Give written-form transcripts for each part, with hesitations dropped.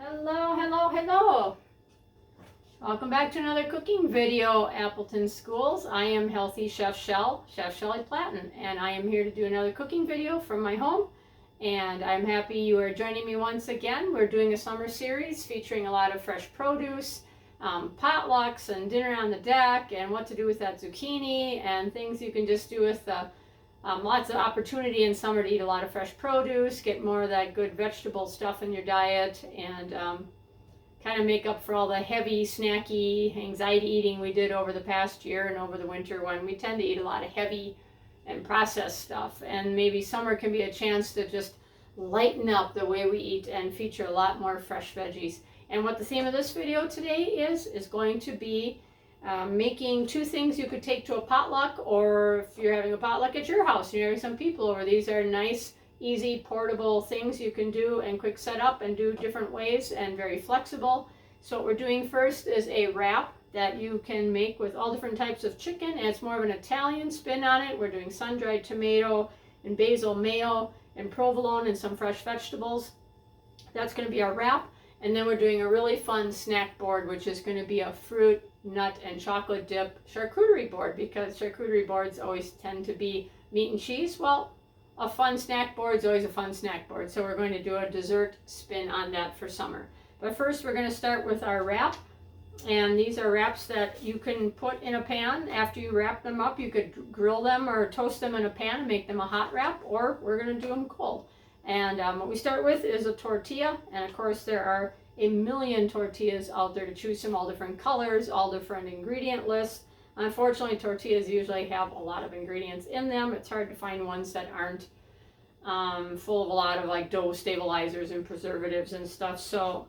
Hello, hello, hello. Welcome back to another cooking video, Appleton Schools. I am Healthy Chef Shelley Platten, and I am here to do another cooking video from my home. And I'm happy you are joining me once again. We're doing a summer series featuring a lot of fresh produce, potlucks and dinner on the deck, and what to do with that zucchini, and things you can just do with lots of opportunity in summer to eat a lot of fresh produce, get more of that good vegetable stuff in your diet, and kind of make up for all the heavy, snacky, anxiety eating we did over the past year and over the winter when we tend to eat a lot of heavy and processed stuff. And maybe summer can be a chance to just lighten up the way we eat and feature a lot more fresh veggies. And what the theme of this video today is going to be making two things you could take to a potluck, or if you're having a potluck at your house and you're having some people over. These are nice, easy, portable things you can do and quick setup and do different ways and very flexible. So what we're doing first is a wrap that you can make with all different types of chicken, and it's more of an Italian spin on it. We're doing sun-dried tomato and basil mayo and provolone and some fresh vegetables. That's going to be our wrap. And then we're doing a really fun snack board, which is going to be a fruit, nut, and chocolate dip charcuterie board, because charcuterie boards always tend to be meat and cheese. Well, a fun snack board is always a fun snack board. So we're going to do a dessert spin on that for summer. But first we're going to start with our wrap. And these are wraps that you can put in a pan. After you wrap them up, you could grill them or toast them in a pan and make them a hot wrap, or we're going to do them cold. And what we start with is a tortilla, and of course there are a million tortillas out there to choose from, all different colors, all different ingredient lists. Unfortunately, tortillas usually have a lot of ingredients in them. It's hard to find ones that aren't full of a lot of like dough stabilizers and preservatives and stuff. So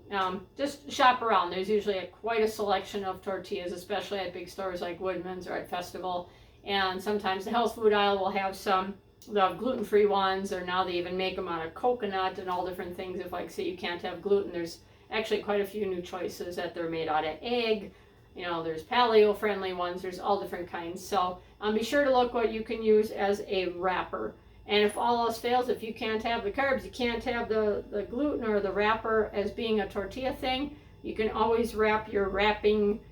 just shop around. There's usually quite a selection of tortillas, especially at big stores like Woodman's or at Festival. And sometimes the health food aisle will have some. They'll have gluten-free ones, or now they even make them out of coconut and all different things. If, like, say you can't have gluten, there's actually quite a few new choices that they're made out of egg. You know, there's paleo-friendly ones. There's all different kinds. So be sure to look what you can use as a wrapper. And if all else fails, if you can't have the carbs, you can't have the gluten or the wrapper as being a tortilla thing, you can always wrap your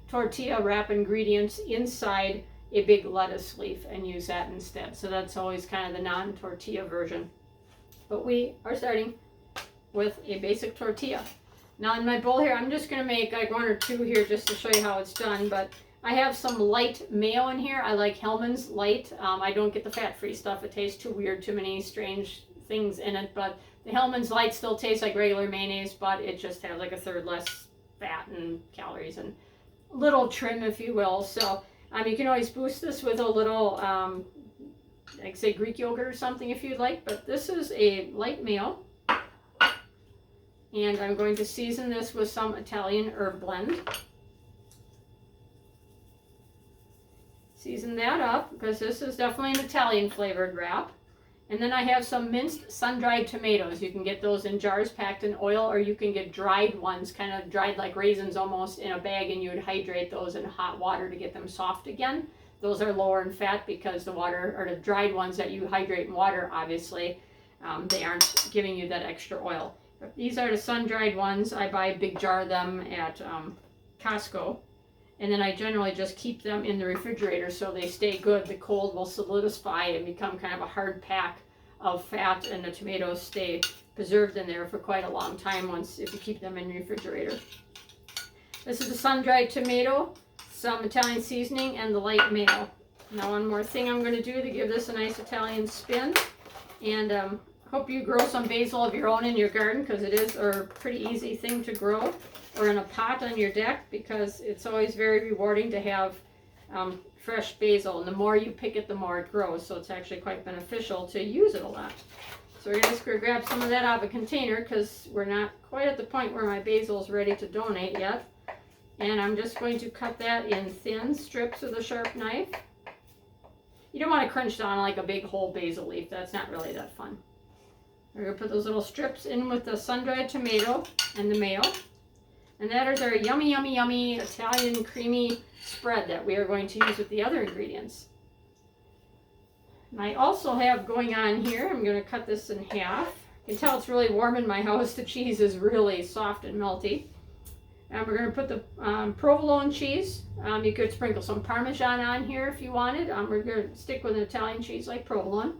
tortilla wrap ingredients inside a big lettuce leaf and use that instead. So that's always kind of the non-tortilla version. But we are starting with a basic tortilla. Now in my bowl here, I'm just going to make like one or two here just to show you how it's done. But I have some light mayo in here. I like Hellmann's Light. I don't get the fat-free stuff. It tastes too weird, too many strange things in it. But the Hellmann's Light still tastes like regular mayonnaise, but it just has like a third less fat and calories and little trim, if you will. So you can always boost this with a little, like say Greek yogurt or something if you'd like, but this is a light mayo. And I'm going to season this with some Italian herb blend. Season that up, because this is definitely an Italian flavored wrap. And then I have some minced sun-dried tomatoes. You can get those in jars packed in oil, or you can get dried ones, kind of dried like raisins almost, in a bag, and you would hydrate those in hot water to get them soft again. Those are lower in fat because the water, or the dried ones that you hydrate in water, obviously, they aren't giving you that extra oil. But these are the sun-dried ones. I buy a big jar of them at Costco. And then I generally just keep them in the refrigerator so they stay good. The cold will solidify and become kind of a hard pack of fat, and the tomatoes stay preserved in there for quite a long time if you keep them in the refrigerator. This is the sun-dried tomato, some Italian seasoning, and the light mayo. Now one more thing I'm going to do to give this a nice Italian spin. And hope you grow some basil of your own in your garden, because it is a pretty easy thing to grow, or in a pot on your deck, because it's always very rewarding to have fresh basil, and the more you pick it, the more it grows. So it's actually quite beneficial to use it a lot. So we're just going to grab some of that out of a container, because we're not quite at the point where my basil is ready to donate yet. And I'm just going to cut that in thin strips with a sharp knife. You don't want to crunch down like a big whole basil leaf. That's not really that fun. We're going to put those little strips in with the sun-dried tomato and the mayo. And that is our yummy, yummy, yummy Italian creamy spread that we are going to use with the other ingredients. And I also have going on here, I'm going to cut this in half. You can tell it's really warm in my house. The cheese is really soft and melty. And we're going to put the provolone cheese. You could sprinkle some Parmesan on here if you wanted. We're going to stick with an Italian cheese like provolone.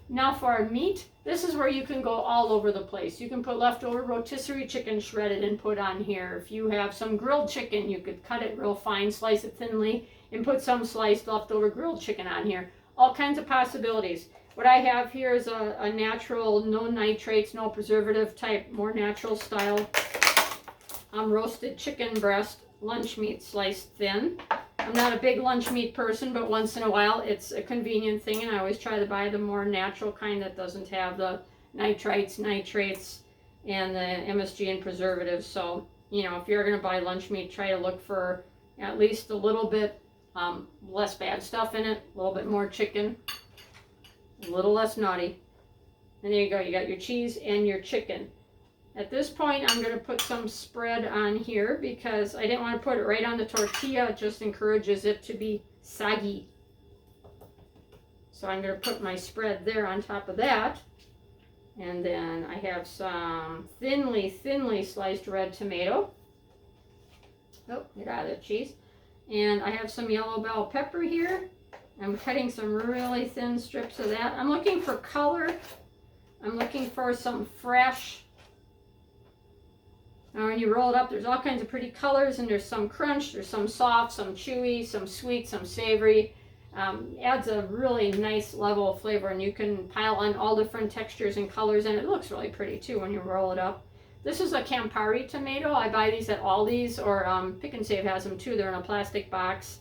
Now for our meat, this is where you can go all over the place. You can put leftover rotisserie chicken shredded and put on here. If you have some grilled chicken, you could cut it real fine, slice it thinly, and put some sliced leftover grilled chicken on here. All kinds of possibilities. What I have here is a natural, no nitrates, no preservative type, more natural style roasted chicken breast, lunch meat sliced thin. I'm not a big lunch meat person, but once in a while it's a convenient thing, and I always try to buy the more natural kind that doesn't have the nitrates, and the MSG and preservatives. So, you know, if you're going to buy lunch meat, try to look for at least a little bit less bad stuff in it, a little bit more chicken, a little less naughty. And there you go, you got your cheese and your chicken. At this point, I'm going to put some spread on here because I didn't want to put it right on the tortilla. It just encourages it to be soggy. So I'm going to put my spread there on top of that. And then I have some thinly sliced red tomato. Oh, get out of the cheese. And I have some yellow bell pepper here. I'm cutting some really thin strips of that. I'm looking for color. I'm looking for some fresh. Now when you roll it up, there's all kinds of pretty colors, and there's some crunch, there's some soft, some chewy, some sweet, some savory. Adds a really nice level of flavor, and you can pile on all different textures and colors, and it looks really pretty too when you roll it up. This is a Campari tomato. I buy these at Aldi's, or Pick and Save has them too. They're in a plastic box,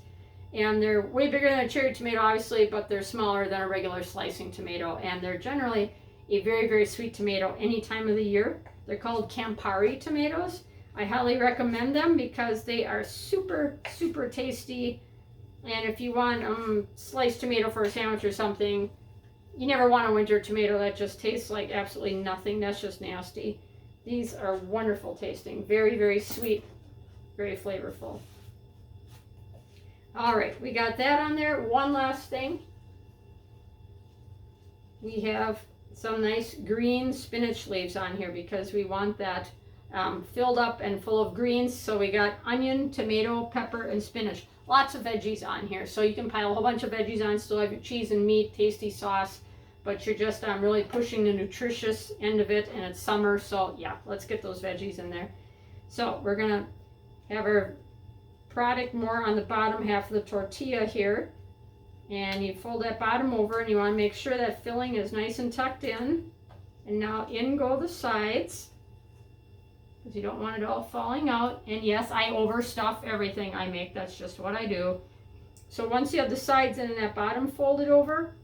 and they're way bigger than a cherry tomato, obviously, but they're smaller than a regular slicing tomato, and they're generally a very sweet tomato any time of the year. They're called Campari tomatoes. I highly recommend them because they are super tasty. And if you want sliced tomato for a sandwich or something, you never want a winter tomato that just tastes like absolutely nothing. That's just nasty. These are wonderful tasting. Very sweet, very flavorful. All right, we got that on there. One last thing. We have some nice green spinach leaves on here because we want that filled up and full of greens. So we got onion, tomato, pepper, and spinach. Lots of veggies on here. So you can pile a whole bunch of veggies on, still have your cheese and meat, tasty sauce, but you're just really pushing the nutritious end of it, and it's summer. So yeah, let's get those veggies in there. So we're gonna have our product more on the bottom half of the tortilla here. And you fold that bottom over, and you want to make sure that filling is nice and tucked in. And now in go the sides, because you don't want it all falling out. And yes, I overstuff everything I make. That's just what I do. So once you have the sides in and that bottom folded over,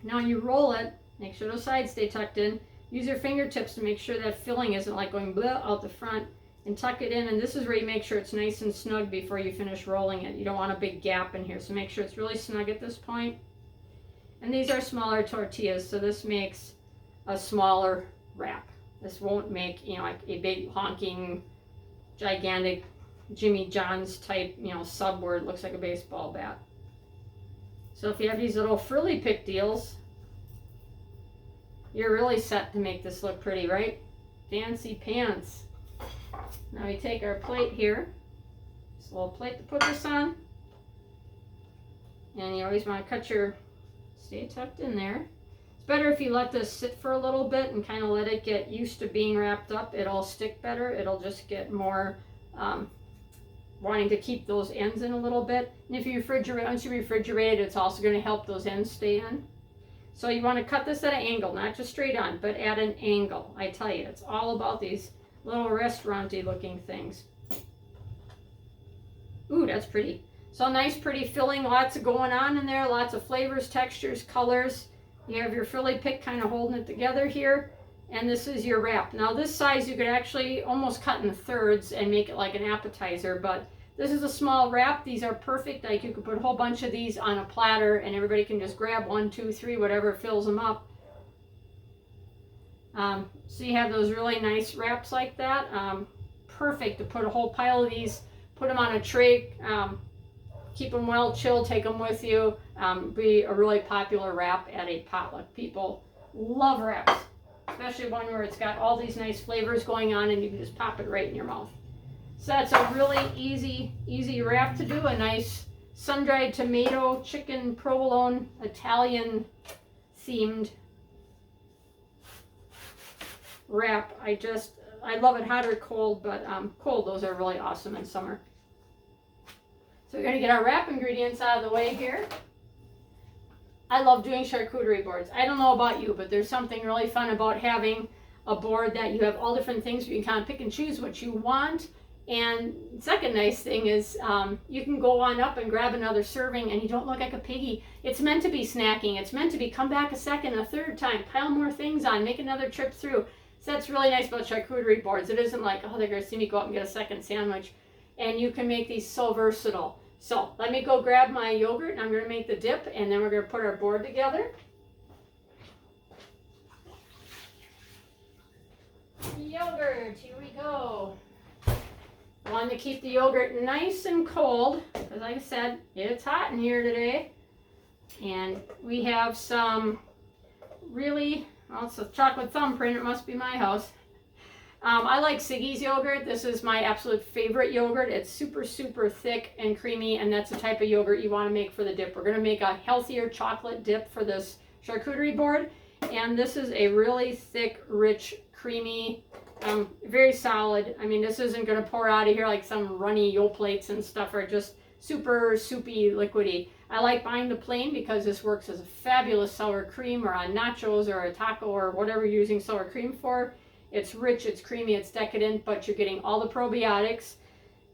now you roll it. Make sure those sides stay tucked in. Use your fingertips to make sure that filling isn't like going blah out the front. And tuck it in, and this is where you make sure it's nice and snug before you finish rolling it. You don't want a big gap in here, so make sure it's really snug at this point. And these are smaller tortillas, so this makes a smaller wrap. This won't make, you know, like a big honking, gigantic Jimmy John's type, you know, sub where it looks like a baseball bat. So if you have these little frilly pick deals, you're really set to make this look pretty, right? Fancy pants. Now we take our plate here, this little plate to put this on, and you always want to cut your, stay tucked in there. It's better if you let this sit for a little bit and kind of let it get used to being wrapped up. It'll stick better. It'll just get more wanting to keep those ends in a little bit. And if you refrigerate, once you refrigerate it, it's also going to help those ends stay in. So you want to cut this at an angle, not just straight on, but at an angle. I tell you, it's all about these little restaurant-y looking things. Ooh, that's pretty. So nice, pretty filling, lots of going on in there, lots of flavors, textures, colors. You have your frilly pick kind of holding it together here, and this is your wrap. Now this size you could actually almost cut in thirds and make it like an appetizer, but this is a small wrap. These are perfect. Like you could put a whole bunch of these on a platter and everybody can just grab 1, 2, 3, whatever fills them up. So you have those really nice wraps like that. Perfect to put a whole pile of these, put them on a tray, keep them well chilled, take them with you. Be a really popular wrap at a potluck. People love wraps. especially one where it's got all these nice flavors going on and you can just pop it right in your mouth. So that's a really easy wrap to do, a nice sun-dried tomato, chicken, provolone, Italian themed wrap. I love it hot or cold, but cold, those are really awesome in summer. So we're gonna get our wrap ingredients out of the way here. I love doing charcuterie boards. I don't know about you, but there's something really fun about having a board that you have all different things where you can kind of pick and choose what you want. And second nice thing is you can go on up and grab another serving and you don't look like a piggy. It's meant to be snacking. It's meant to be come back a second, a third time, pile more things on, make another trip through. So that's really nice about charcuterie boards. It isn't like, oh, they're going to see me go out and get a second sandwich. And you can make these so versatile. So let me go grab my yogurt and I'm going to make the dip and then we're going to put our board together. Yogurt, here we go. I want to keep the yogurt nice and cold because like I said, it's hot in here today. And we have some really, well, it's a chocolate thumbprint, it must be my house. I like Siggy's yogurt. This is my absolute favorite yogurt. It's super thick and creamy, and that's the type of yogurt you want to make for the dip. We're going to make a healthier chocolate dip for this charcuterie board, and this is a really thick, rich, creamy, very solid. I mean, this isn't going to pour out of here like some runny Yoplates and stuff, or just super soupy, liquidy. I like buying the plain because this works as a fabulous sour cream or on nachos or a taco or whatever you're using sour cream for. It's rich, it's creamy, it's decadent, but you're getting all the probiotics.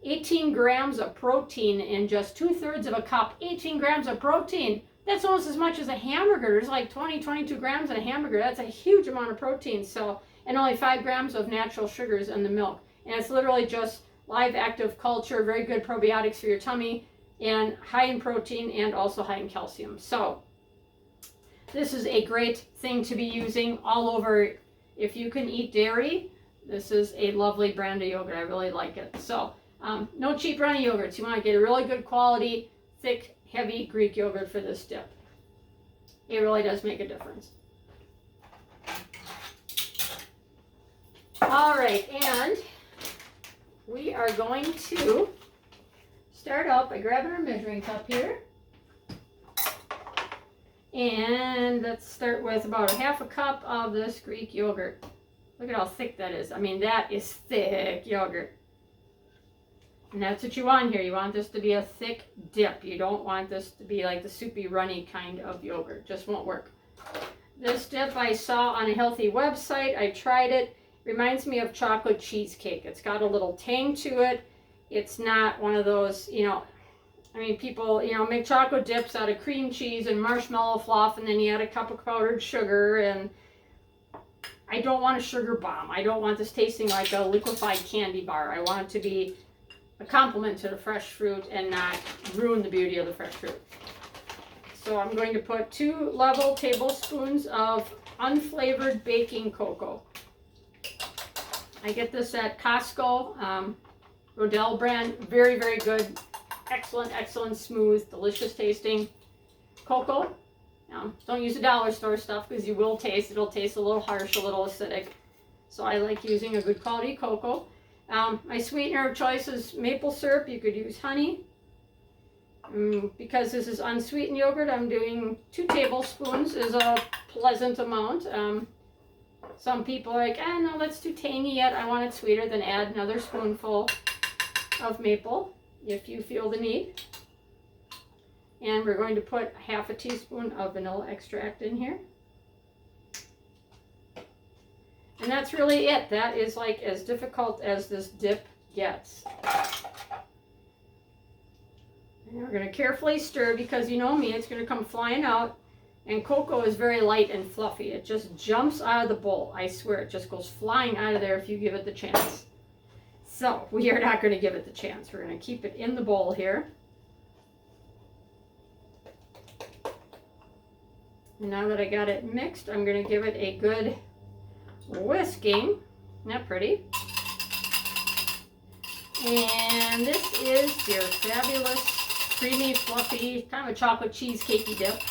18 grams of protein in just 2/3 of a cup. 18 grams of protein. That's almost as much as a hamburger. There's like 22 grams in a hamburger. That's a huge amount of protein. So, and only 5 grams of natural sugars in the milk. And it's literally just live active culture, very good probiotics for your tummy, and high in protein and also high in calcium. So this is a great thing to be using all over. If you can eat dairy, this is a lovely brand of yogurt. I really like it. So no cheap runny yogurts. You want to get a really good quality, thick, heavy Greek yogurt for this dip. It really does make a difference. All right, and we are going to start out by grabbing our measuring cup here. And let's start with about 1/2 cup of this Greek yogurt. Look at how thick that is. I mean, that is thick yogurt. And that's what you want here. You want this to be a thick dip. You don't want this to be like the soupy, runny kind of yogurt. Just won't work. This dip I saw on a healthy website. I tried it. Reminds me of chocolate cheesecake. It's got a little tang to it. It's not one of those, I mean, people, make chocolate dips out of cream cheese and marshmallow fluff, and then you add a cup of powdered sugar, and I don't want a sugar bomb. I don't want this tasting like a liquefied candy bar. I want it to be a compliment to the fresh fruit and not ruin the beauty of the fresh fruit. So I'm going to put 2 level tablespoons of unflavored baking cocoa. I get this at Costco, Rodell brand, very good. Excellent, smooth, delicious tasting cocoa. Now, don't use the dollar store stuff because you will taste, it'll taste a little harsh, a little acidic. So I like using a good quality cocoa. My sweetener of choice is maple syrup. You could use honey. Because this is unsweetened yogurt, I'm doing 2 tablespoons is a pleasant amount. Some people are like, no, that's too tangy yet. I want it sweeter. Then add another spoonful of maple if you feel the need. And we're going to put 1/2 teaspoon of vanilla extract in here. And that's really it. That is like as difficult as this dip gets. And we're going to carefully stir because you know me, it's going to come flying out. And cocoa is very light and fluffy. It just jumps out of the bowl. I swear, it just goes flying out of there if you give it the chance. So we are not going to give it the chance. We're going to keep it in the bowl here. And now that I got it mixed, I'm going to give it a good whisking. Isn't that pretty? And this is your fabulous, creamy, fluffy, kind of a chocolate cheesecakey dip.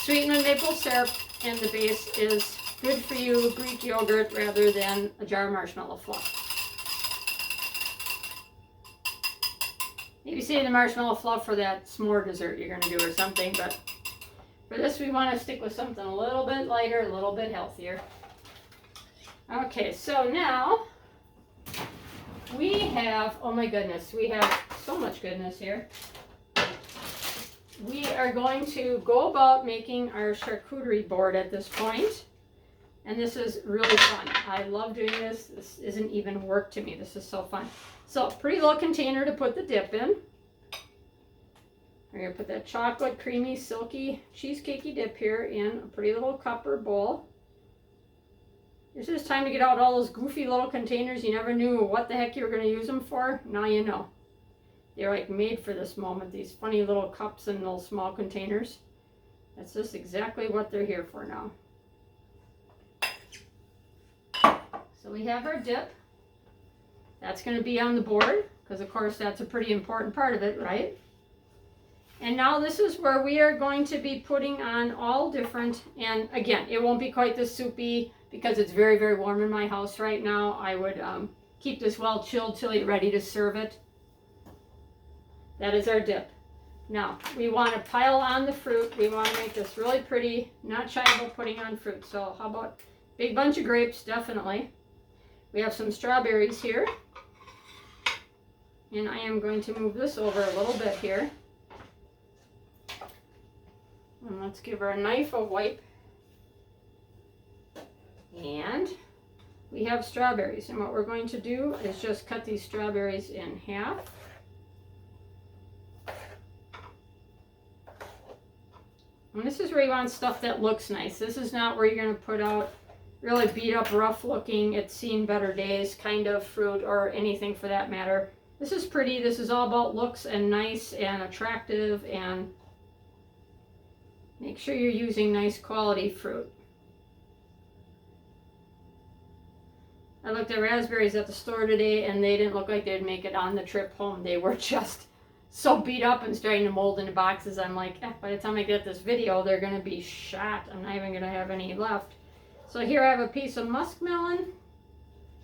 Sweetened with maple syrup, and the base is good for you Greek yogurt rather than a jar of marshmallow fluff. Maybe save the marshmallow fluff for that s'more dessert you're going to do or something, but for this we want to stick with something a little bit lighter, a little bit healthier. Okay, so now we have, oh my goodness, we have so much goodness here. We are going to go about making our charcuterie board at this point. And this is really fun. I love doing this. This isn't even work to me. This is so fun. So, pretty little container to put the dip in. We're going to put that chocolate, creamy, silky, cheesecakey dip here in a pretty little cup or bowl. This is time to get out all those goofy little containers you never knew what the heck you were going to use them for. Now you know. They're like made for this moment, these funny little cups and little small containers. That's just exactly what they're here for now. So we have our dip. That's going to be on the board, because of course that's a pretty important part of it, right? And now this is where we are going to be putting on all different, and again, it won't be quite this soupy because it's very, very warm in my house right now. I would keep this well chilled till you're ready to serve it. That is our dip. Now, we want to pile on the fruit. We want to make this really pretty, not shy about putting on fruit. So how about a big bunch of grapes, definitely. We have some strawberries here. And I am going to move this over a little bit here. And let's give her a knife a wipe. And we have strawberries. And what we're going to do is just cut these strawberries in half. And this is where you want stuff that looks nice. This is not where you're going to put out really beat up, rough looking, it's seen better days kind of fruit or anything for that matter. This is pretty. This is all about looks and nice and attractive, and make sure you're using nice quality fruit. I looked at raspberries at the store today and they didn't look like they'd make it on the trip home. They were just so beat up and starting to mold into boxes. I'm like, by the time I get this video, they're going to be shot. I'm not even going to have any left. So here I have a piece of muskmelon,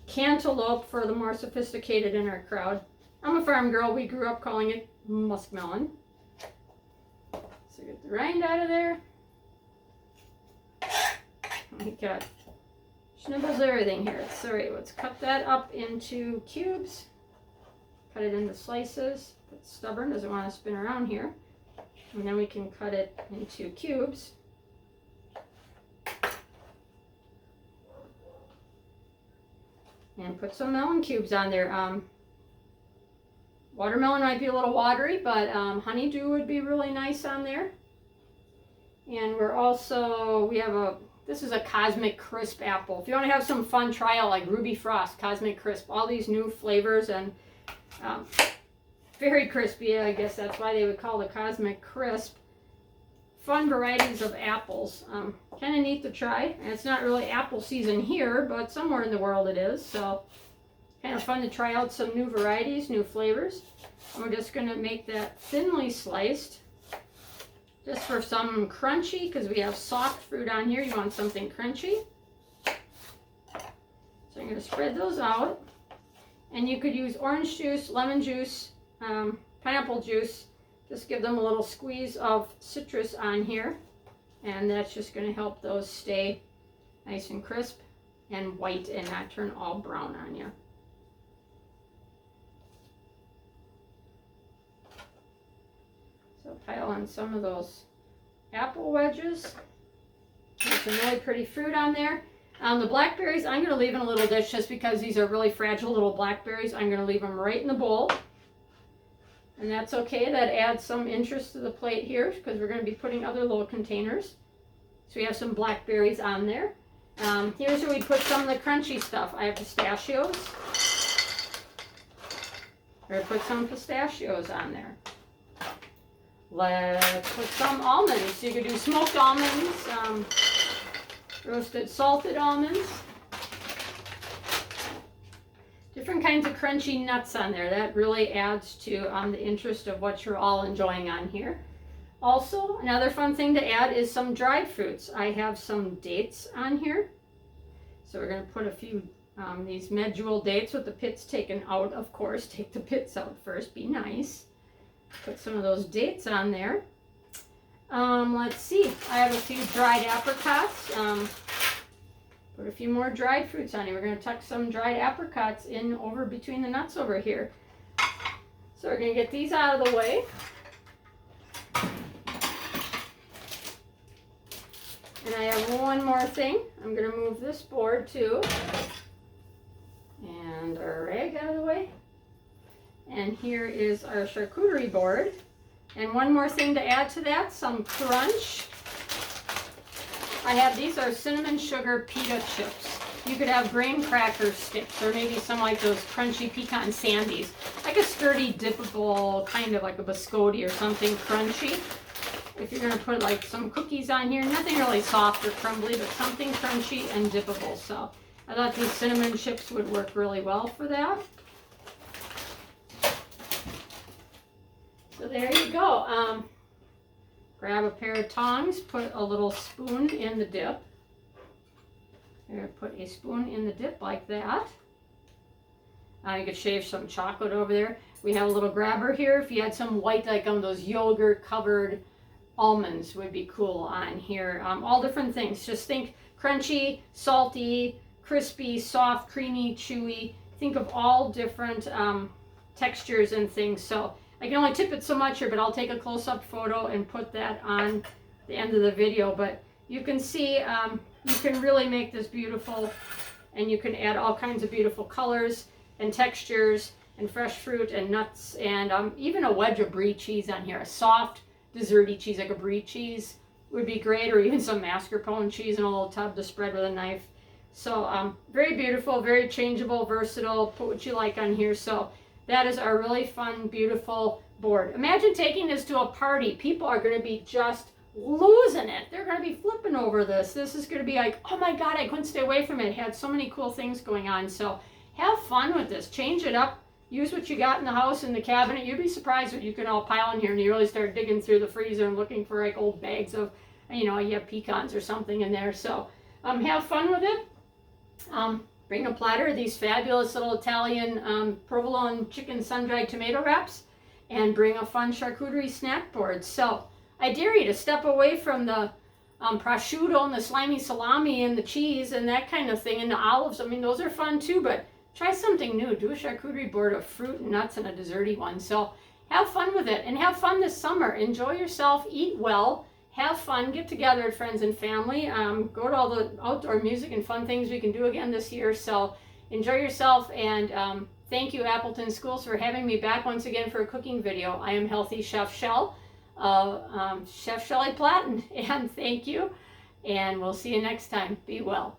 cantaloupe for the more sophisticated in our crowd. I'm a farm girl. We grew up calling it muskmelon. So get the rind out of there. I got snibbles everything here. Sorry, let's cut that up into cubes. Cut it into slices. It's stubborn, doesn't want to spin around here. And then we can cut it into cubes. And put some melon cubes on there. Watermelon might be a little watery, but honeydew would be really nice on there. And we're also, this is a Cosmic Crisp apple. If you want to have some fun, try out like Ruby Frost, Cosmic Crisp, all these new flavors and very crispy. I guess that's why they would call it Cosmic Crisp. Fun varieties of apples. Kind of neat to try. And it's not really apple season here, but somewhere in the world it is. So kind of fun to try out some new varieties, new flavors. And we're just going to make that thinly sliced. Just for some crunchy, because we have soft fruit on here. You want something crunchy. So I'm going to spread those out. And you could use orange juice, lemon juice, pineapple juice. Just give them a little squeeze of citrus on here. And that's just going to help those stay nice and crisp and white and not turn all brown on you. So pile on some of those apple wedges. There's some really pretty fruit on there. The blackberries, I'm going to leave in a little dish just because these are really fragile little blackberries. I'm going to leave them right in the bowl. And that's okay. That adds some interest to the plate here because we're going to be putting other little containers. So we have some blackberries on there. Here's where we put some of the crunchy stuff. I have pistachios. We're going to put some pistachios on there. Let's put some almonds. So you could do smoked almonds, roasted salted almonds. Different kinds of crunchy nuts on there. That really adds to the interest of what you're all enjoying on here. Also, another fun thing to add is some dried fruits. I have some dates on here. So we're going to put a few these medjool dates with the pits taken out, of course. Take the pits out first, be nice. Put some of those dates on there. Let's see, I have a few dried apricots. Put a few more dried fruits on here. We're going to tuck some dried apricots in over between the nuts over here. So we're going to get these out of the way. And I have one more thing. I'm going to move this board too. And our rag out of the way. And here is our charcuterie board. And one more thing to add to that, some crunch. I have, these are cinnamon sugar pita chips. You could have graham cracker sticks or maybe some like those crunchy pecan sandies. Like a sturdy, dippable, kind of like a biscotti or something crunchy. If you're going to put like some cookies on here, nothing really soft or crumbly, but something crunchy and dippable. So I thought these cinnamon chips would work really well for that. So there you go. Grab a pair of tongs, put a little spoon in the dip. There, put a spoon in the dip like that. You could shave some chocolate over there. We have a little grabber here. If you had some white, like those yogurt covered almonds would be cool on here. All different things. Just think crunchy, salty, crispy, soft, creamy, chewy. Think of all different textures and things. So I can only tip it so much here, but I'll take a close-up photo and put that on the end of the video. But you can see you can really make this beautiful, and you can add all kinds of beautiful colors and textures and fresh fruit and nuts, and even a wedge of brie cheese on here. A soft, desserty cheese like a brie cheese would be great, or even some mascarpone cheese in a little tub to spread with a knife. So very beautiful, very changeable, versatile. Put what you like on here. So that is our really fun, beautiful board. Imagine taking this to a party. People are going to be just losing it. They're going to be flipping over this. This is going to be like, oh my God, I couldn't stay away from it. It had so many cool things going on. So have fun with this. Change it up. Use what you got in the house, in the cabinet. You'd be surprised what you can all pile in here, and you really start digging through the freezer and looking for like old bags of, you have pecans or something in there. So have fun with it. Bring a platter of these fabulous little Italian provolone chicken sun-dried tomato wraps, and bring a fun charcuterie snack board. So I dare you to step away from the prosciutto and the slimy salami and the cheese and that kind of thing, and the olives. I mean, those are fun too, but try something new. Do a charcuterie board of fruit and nuts and a desserty one. So have fun with it, and have fun this summer. Enjoy yourself, eat well, have fun, get together with friends and family, go to all the outdoor music and fun things we can do again this year. So enjoy yourself, and thank you, Appleton Schools, for having me back once again for a cooking video. I am Healthy Chef Shell, Chef Shelly Platten, and thank you, and we'll see you next time. Be well.